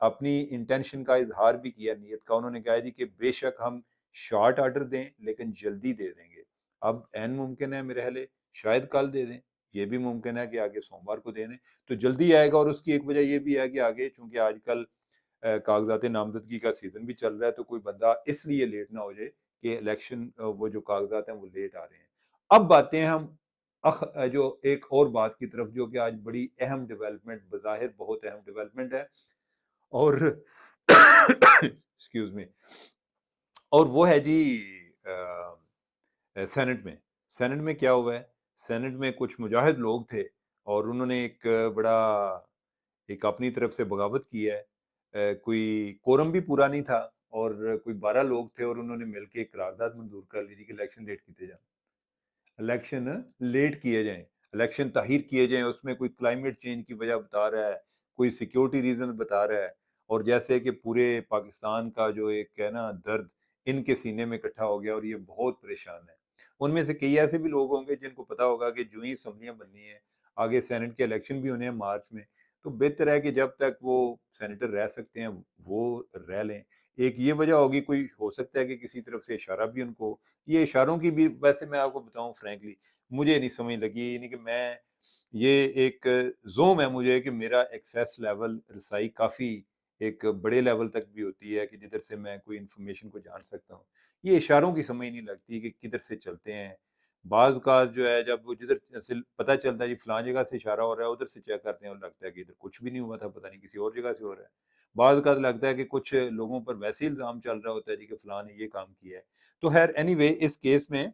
اپنی انٹینشن کا اظہار بھی کیا، نیت کا. انہوں نے کہا جی کہ بے شک ہم شارٹ آرڈر دیں لیکن جلدی دے دیں گے. اب عین ممکن ہے میرے حالے شاید کل دے دیں، یہ بھی ممکن ہے کہ آگے سوموار کو دے دیں، تو جلدی آئے گا. اور اس کی ایک وجہ یہ بھی ہے کہ آگے چونکہ آج کل کاغذات نامزدگی کا سیزن بھی چل رہا ہے، تو کوئی بندہ اس لیے لیٹ نہ ہو جائے کہ الیکشن وہ جو کاغذات ہیں وہ لیٹ آ رہے ہیں. اب باتیں ہم جو ایک اور بات کی طرف، جو کہ آج بڑی اہم ڈیولپمنٹ، بظاہر بہت اہم ڈیولپمنٹ ہے، اور ایکسکیوز می، اور وہ ہے جی سینٹ میں. سینٹ میں کیا ہوا ہے؟ سینٹ میں کچھ مجاہد لوگ تھے اور انہوں نے ایک اپنی طرف سے بغاوت کی ہے. کوئی کورم بھی پورا نہیں تھا اور کوئی 12 لوگ تھے اور انہوں نے مل کے ایک قرارداد منظور کر لی تھی کہ الیکشن لیٹ کیتے جائیں، الیکشن لیٹ کیے جائیں، الیکشن تاخیر کیے جائیں. اس میں کوئی کلائمیٹ چینج کی وجہ بتا رہا ہے، کوئی سیکیورٹی ریزن بتا رہا ہے، اور جیسے کہ پورے پاکستان کا جو ایک ہے نا درد ان کے سینے میں اکٹھا ہو گیا اور یہ بہت پریشان ہے. ان میں سے کئی ایسے بھی لوگ ہوں گے جن کو پتا ہوگا کہ جو ہی اسمبلیاں بننی ہیں، آگے سینٹ کے الیکشن بھی ہونے ہیں مارچ میں، تو بہتر ہے کہ جب تک وہ سینیٹر رہ سکتے ہیں وہ رہ لیں. ایک یہ وجہ ہوگی، کوئی ہو سکتا ہے کہ کسی طرف سے اشارہ بھی ان کو، یہ اشاروں کی بھی ویسے میں آپ کو بتاؤں فرینکلی مجھے نہیں سمجھ لگی. یعنی کہ میں یہ ایک زوم ہے مجھے کہ میرا ایکسیس لیول رسائی کافی ایک بڑے لیول تک بھی ہوتی ہے کہ جدھر سے میں کوئی انفارمیشن کو جان سکتا ہوں. یہ اشاروں کی سمجھ نہیں لگتی کہ کدھر سے چلتے ہیں. بعض اوقات جو ہے جب وہ جدھر سے پتہ چلتا ہے جی فلاں جگہ سے اشارہ ہو رہا ہے، ادھر سے چیک کرتے ہیں اور لگتا ہے کہ ادھر کچھ بھی نہیں ہوا تھا، پتہ نہیں کسی اور جگہ سے ہو رہا ہے. بعض اوقات لگتا ہے کہ کچھ لوگوں پر ویسے ہی الزام چل رہا ہوتا ہے جی کہ فلاں نے یہ کام کیا ہے. تو خیر اینی وے اس کیس میں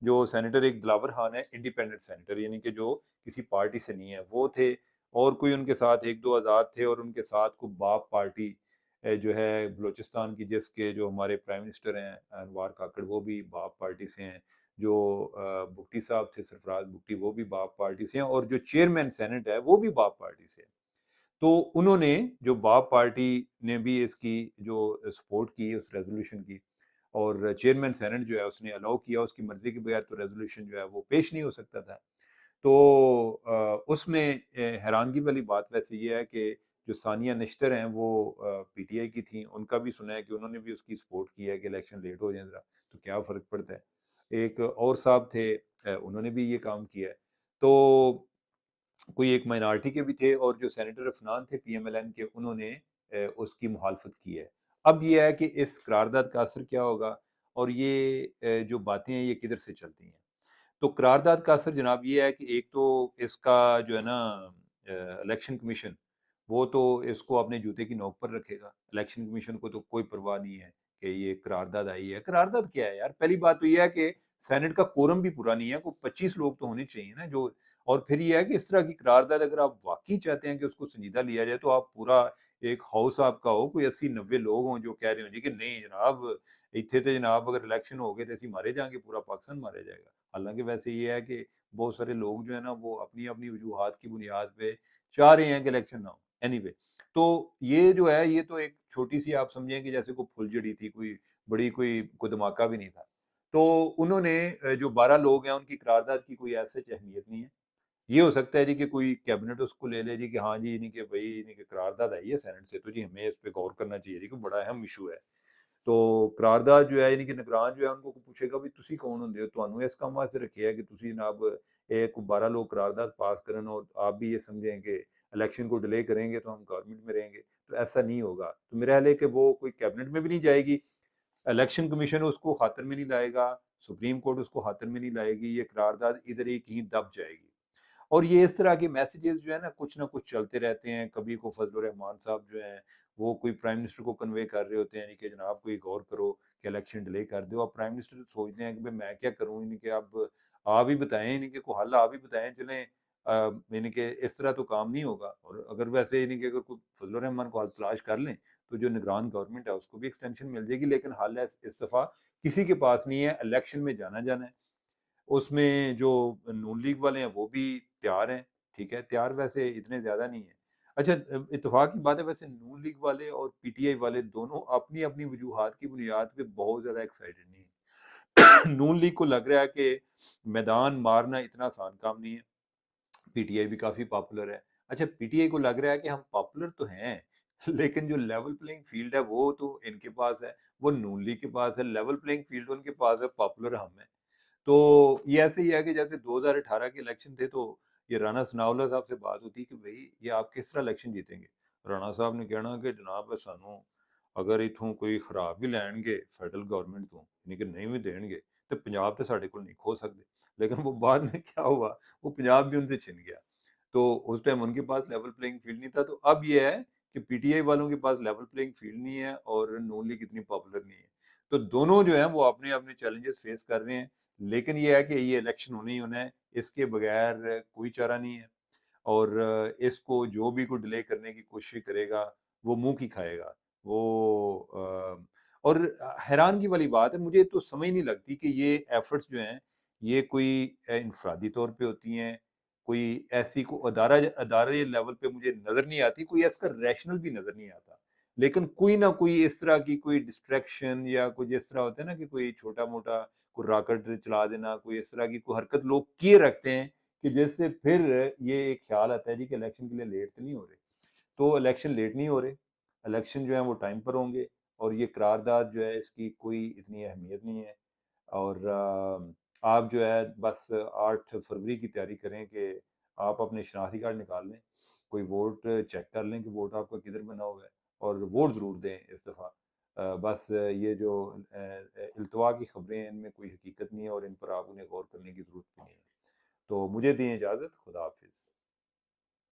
جو سینیٹر ایک دلاور خان ہے، انڈیپینڈنٹ سینیٹر، یعنی کہ جو کسی پارٹی سے نہیں ہے، وہ تھے. اور کوئی ان کے ساتھ ایک دو آزاد تھے، اور ان کے ساتھ کو باپ پارٹی جو ہے بلوچستان کی، جس کے جو ہمارے پرائم منسٹر ہیں انوار کاکڑ، وہ بھی باپ پارٹی سے ہیں. جو بگٹی صاحب تھے سرفراز بگٹی، وہ بھی باپ پارٹی سے ہیں. اور جو چیئرمین سینٹ ہے وہ بھی باپ پارٹی سے ہیں. تو انہوں نے جو باپ پارٹی نے بھی اس کی جو سپورٹ کی اس ریزولوشن کی، اور چیئرمین سینٹ جو ہے اس نے الاؤ کیا، اس کی مرضی کے بغیر تو ریزولوشن جو ہے وہ پیش نہیں ہو سکتا تھا. تو اس میں حیرانگی والی بات ویسے یہ ہے کہ جو ثانیہ نشتر ہیں وہ پی ٹی آئی کی تھیں، ان کا بھی سنا ہے کہ انہوں نے بھی اس کی سپورٹ کی ہے کہ الیکشن لیٹ ہو جائیں ذرا تو کیا فرق پڑتا ہے. ایک اور صاحب تھے، انہوں نے بھی یہ کام کیا ہے. تو کوئی ایک مائنارٹی کے بھی تھے، اور جو سینیٹر افنان تھے پی ایم ایل این کے، انہوں نے اس کی مخالفت کی ہے. اب یہ ہے کہ اس قرارداد کا اثر کیا ہوگا، اور یہ جو باتیں ہیں یہ کدھر سے چلتی ہیں. تو قرارداد کا اثر جناب یہ ہے کہ ایک تو اس کا جو ہے نا الیکشن کمیشن، وہ تو اس کو اپنے جوتے کی نوک پر رکھے گا. الیکشن کمیشن کو تو کوئی پرواہ نہیں ہے کہ یہ قرارداد آئی ہے. قرارداد کیا ہے یار؟ پہلی بات تو یہ ہے کہ سینٹ کا کورم بھی پورا نہیں ہے، کوئی 25 لوگ تو ہونے چاہیے نا جو. اور پھر یہ ہے کہ اس طرح کی قرارداد اگر آپ واقعی چاہتے ہیں کہ اس کو سنجیدہ لیا جائے، تو آپ پورا ایک ہاؤس آپ کا ہو، کوئی 80-90 لوگ ہوں جو کہہ رہے ہوں جی کہ نہیں جناب اتنے تو جناب اگر الیکشن ہو گئے تو اسی مارے جائیں گے، پورا پاکستان مارے جائے گا. حالانکہ ویسے یہ ہے کہ بہت سارے لوگ جو ہے نا وہ اپنی اپنی وجوہات کی بنیاد پہ چاہ رہے ہیں کہ الیکشن نہ ہو. اینی وے، تو یہ جو ہے یہ تو ایک چھوٹی سی آپ سمجھیں کہ جیسے کوئی پھل جڑی تھی، کوئی دھماکہ بھی نہیں تھا. تو انہوں نے جو 12 لوگ ہیں ان کی قرارداد کی کوئی ایسے اہمیت نہیں ہے. یہ ہو سکتا ہے جی کہ کوئی کیبنٹ اس کو لے لے جی کہ ہاں جی نہیں کہ بھائی نہیں کہ قرارداد آئی ہے سینٹ سے تو جی ہمیں اس پہ غور کرنا چاہیے جی کہ بڑا اہم ایشو ہے. تو قرارداد جو ہے یعنی کہ نگران جو ہے ان کو پوچھے گا بھی تسی کون ہوندے ہو، تانوں اس کام واسطے رکھیا ہے کہ تسی جناب ایک 12 لوگ قرارداد پاس کرن اور آپ بھی یہ سمجھیں کہ الیکشن کو ڈیلے کریں گے تو ہم گورنمنٹ میں رہیں گے. تو ایسا نہیں ہوگا. تو میرا خیال ہے کہ وہ کوئی کیبنٹ میں بھی نہیں جائے گی، الیکشن کمیشن اس کو خاطر میں نہیں لائے گا، سپریم کورٹ اس کو خاطر میں نہیں لائے گی. یہ قرارداد ادھر ہی کہیں دب جائے گی. اور یہ اس طرح کے میسیجز جو ہے نا کچھ نہ کچھ چلتے رہتے ہیں. کبھی کو فضل الرحمان صاحب جو ہیں وہ کوئی پرائم منسٹر کو کنوے کر رہے ہوتے ہیں یعنی کہ جناب کوئی غور کرو کہ الیکشن ڈیلے کر دو. اب پرائم منسٹر سوچتے ہیں کہ میں کیا کروں، یعنی کہ اب آپ ہی بتائیں، یعنی کہ کوئی حل آپ ہی بتائیں چلیں. یعنی کہ اس طرح تو کام نہیں ہوگا. اور اگر ویسے یعنی کہ اگر کوئی فضل الرحمان کو حل تلاش کر لیں تو جو نگران گورنمنٹ ہے اس کو بھی ایکسٹینشن مل جائے گی. لیکن حل ہے اس دفعہ کسی کے پاس نہیں ہے. الیکشن میں جانا ہے. اس میں جو نون لیگ والے ہیں وہ بھی تیار ہیں، ٹھیک ہے، تیار ویسے اتنے زیادہ نہیں ہیں. اچھا اتفاق کی بات ہے ویسے نون لیگ والے اور پی ٹی آئی والے دونوں اپنی اپنی وجوہات کی بنیاد پہ بہت زیادہ ایکسائٹڈ نہیں ہیں. نون لیگ کو لگ رہا ہے کہ میدان مارنا اتنا آسان کام نہیں ہے. پی ٹی آئی بھی کافی پاپولر ہے. اچھا پی ٹی آئی کو لگ رہا ہے کہ ہم پاپولر تو ہیں لیکن جو لیول پلینگ فیلڈ ہے وہ تو ان کے پاس ہے، وہ نون لیگ کے پاس ہے، لیول پلینگ فیلڈ ان کے پاس ہے، پاپولر ہم ہیں۔ تو یہ ایسے ہی ہے کہ جیسے 2018 کے الیکشن تھے تو یہ رانا ثناء اللہ صاحب سے بات ہوتی کہ بھئی یہ آپ کس طرح الیکشن جیتیں گے؟ رانا صاحب نے کہنا کہ جناب سانوں اگر اتوں کوئی خراب بھی لین گے فیڈرل گورنمنٹ تو یعنی کہ نہیں بھی دین گے تو پنجاب تو ساڈے کول نہیں کھو سکتے، لیکن وہ بعد میں کیا ہوا، وہ پنجاب بھی ان سے چھن گیا۔ تو اس ٹائم ان کے پاس لیول پلینگ فیلڈ نہیں تھا، تو اب یہ ہے کہ پی ٹی آئی والوں کے پاس لیول پلینگ فیلڈ نہیں ہے اور نون لیگ اتنی پاپولر نہیں ہے، تو دونوں جو ہیں وہ اپنے اپنے چیلنجز فیس کر رہے ہیں، لیکن یہ ہے کہ یہ الیکشن ہونا ہی ہونا ہے، اس کے بغیر کوئی چارہ نہیں ہے، اور اس کو جو بھی کوئی ڈیلے کرنے کی کوشش کرے گا وہ منہ کی کھائے گا وہ اور حیرانگی والی بات ہے، مجھے تو سمجھ نہیں لگتی کہ یہ ایفرٹس جو ہیں یہ کوئی انفرادی طور پہ ہوتی ہیں، کوئی ایسی کو ادارے لیول پہ مجھے نظر نہیں آتی، کوئی اس کا ریشنل بھی نظر نہیں آتا، لیکن کوئی نہ کوئی اس طرح کی کوئی ڈسٹریکشن یا کوئی جس طرح ہوتا ہے نا کہ کوئی چھوٹا موٹا کوئی راکٹ چلا دینا، کوئی اس طرح کی کوئی حرکت لوگ کیے رکھتے ہیں کہ جس سے پھر یہ ایک خیال آتا ہے جی کہ الیکشن کے لیے لیٹ تو نہیں ہو رہے، تو الیکشن لیٹ نہیں ہو رہے، الیکشن جو ہیں وہ ٹائم پر ہوں گے، اور یہ قرارداد جو ہے اس کی کوئی اتنی اہمیت نہیں ہے، اور آپ جو ہے بس 8 فروری کی تیاری کریں کہ آپ اپنے شناختی کارڈ نکال لیں، کوئی ووٹ چیک کر لیں کہ ووٹ آپ کا کدھر بنا ہوا ہے، اور ووٹ ضرور دیں اس دفعہ۔ بس یہ جو التوا کی خبریں ہیں ان میں کوئی حقیقت نہیں ہے، اور ان پر آپ انہیں غور کرنے کی ضرورت نہیں ہے۔ تو مجھے دیں اجازت، خدا حافظ۔